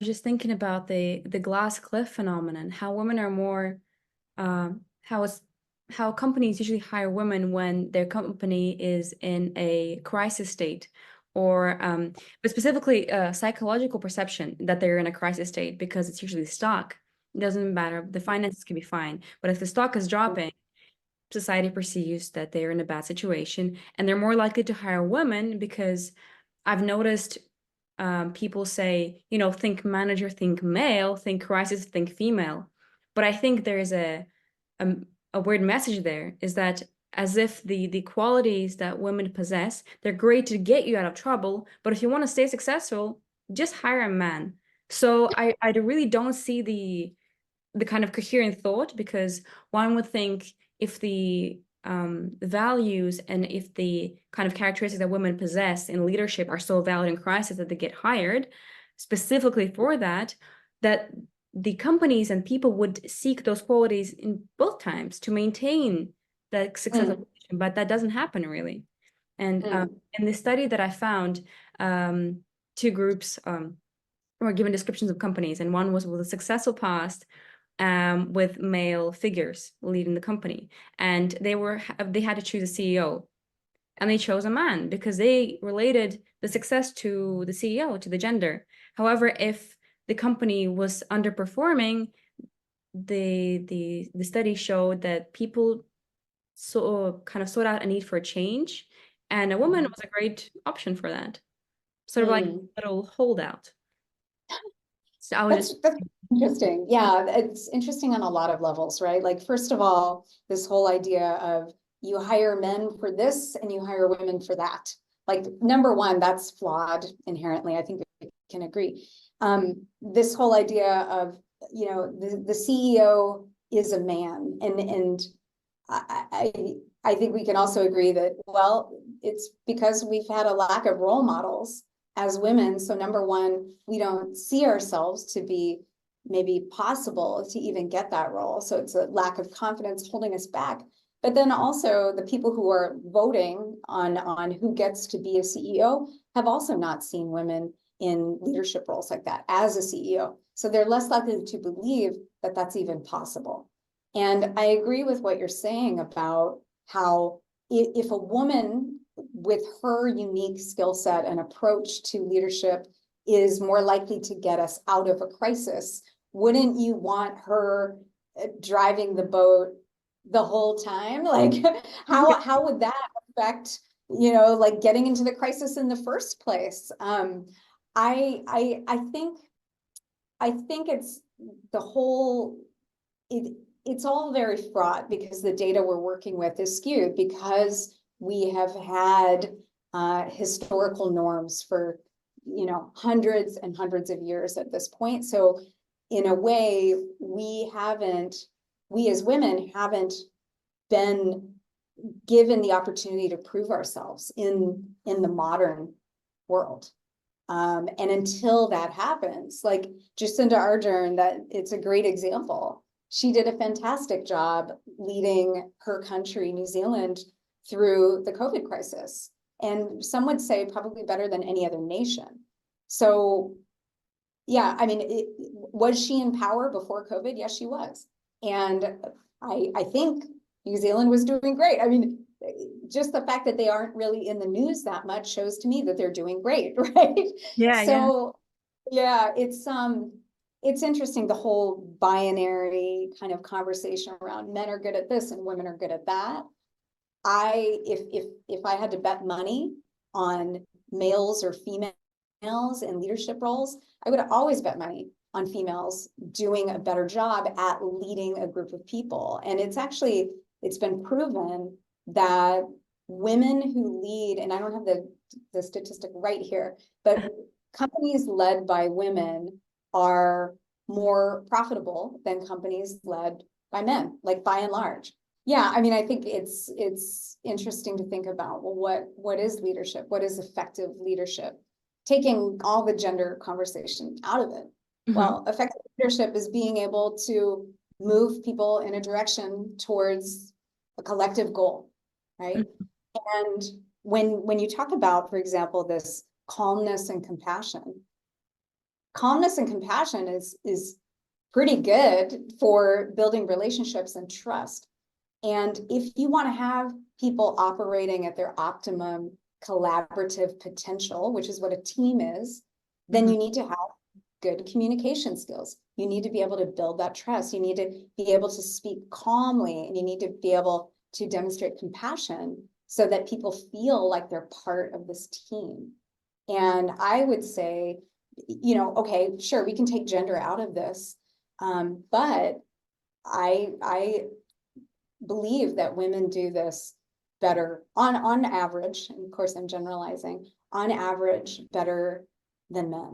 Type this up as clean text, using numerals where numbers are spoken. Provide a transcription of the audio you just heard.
just thinking about the glass cliff phenomenon, how women are more, how it's how companies usually hire women when their company is in a crisis state, or but specifically psychological perception that they're in a crisis state because it's usually stock. It doesn't matter. The finances can be fine, but if the stock is dropping, society perceives that they're in a bad situation, and they're more likely to hire women because I've noticed people say, think manager, think male, think crisis, think female. But I think there's a, a weird message there is that as if the qualities that women possess, they're great to get you out of trouble, but if you want to stay successful, just hire a man. So I really don't see the kind of coherent thought, because one would think if the values and if the kind of characteristics that women possess in leadership are so valid in crisis that they get hired specifically for that, that the companies and people would seek those qualities in both times to maintain the success of Mm, the nation, but that doesn't happen really. And mm, in the study that I found, two groups were given descriptions of companies, and one was with a successful past with male figures leading the company, and they had to choose a CEO, and they chose a man because they related the success to the CEO, to the gender. However, if the company was underperforming, the study showed that people kind of sought out a need for a change, and a woman mhm, was a great option for that, sort of like a mm. little holdout. So I was just That's interesting. Yeah, it's interesting on a lot of levels, right? Like, first of all, this whole idea of you hire men for this and you hire women for that. Like, number one, that's flawed inherently. I think we can agree. This whole idea of, the CEO is a man, and I think we can also agree that, well, it's because we've had a lack of role models as women. So number one, we don't see ourselves to be maybe possible to even get that role. So it's a lack of confidence holding us back. But then also the people who are voting on who gets to be a CEO have also not seen women in leadership roles like that as a CEO. So they're less likely to believe that that's even possible. And I agree with what you're saying about how if a woman with her unique skill set and approach to leadership is more likely to get us out of a crisis, wouldn't you want her driving the boat the whole time? Like, how would that affect, like getting into the crisis in the first place? I think it's the whole it's all very fraught because the data we're working with is skewed because we have had historical norms for hundreds and hundreds of years at this point. So in a way, we as women haven't been given the opportunity to prove ourselves in the modern world. And until that happens, like Jacinda Ardern, that it's a great example. She did a fantastic job leading her country, New Zealand, through the COVID crisis. And some would say probably better than any other nation. So, yeah, I mean, was she in power before COVID? Yes, she was. And I think New Zealand was doing great. I mean, just the fact that they aren't really in the news that much shows to me that they're doing great, right? yeah, yeah. So yeah, it's interesting, the whole binary kind of conversation around men are good at this and women are good at that. If I had to bet money on males or females in leadership roles, I would always bet money on females doing a better job at leading a group of people. And it's been proven that women who lead, and I don't have the statistic right here, but companies led by women are more profitable than companies led by men, like by and large. Yeah, I mean, I think it's interesting to think about, well, what is leadership? What is effective leadership? Taking all the gender conversation out of it. Mhm. Well, effective leadership is being able to move people in a direction towards a collective goal, right? And when you talk about, for example, this calmness and compassion, calmness and compassion is pretty good for building relationships and trust. And if you want to have people operating at their optimum collaborative potential, which is what a team is, then you need to have good communication skills. You need to be able to build that trust. You need to be able to speak calmly, and you need to be able to demonstrate compassion so that people feel like they're part of this team. And I would say, you know, okay, sure, we can take gender out of this, but I believe that women do this better on average, and of course I'm generalizing, on average better than men.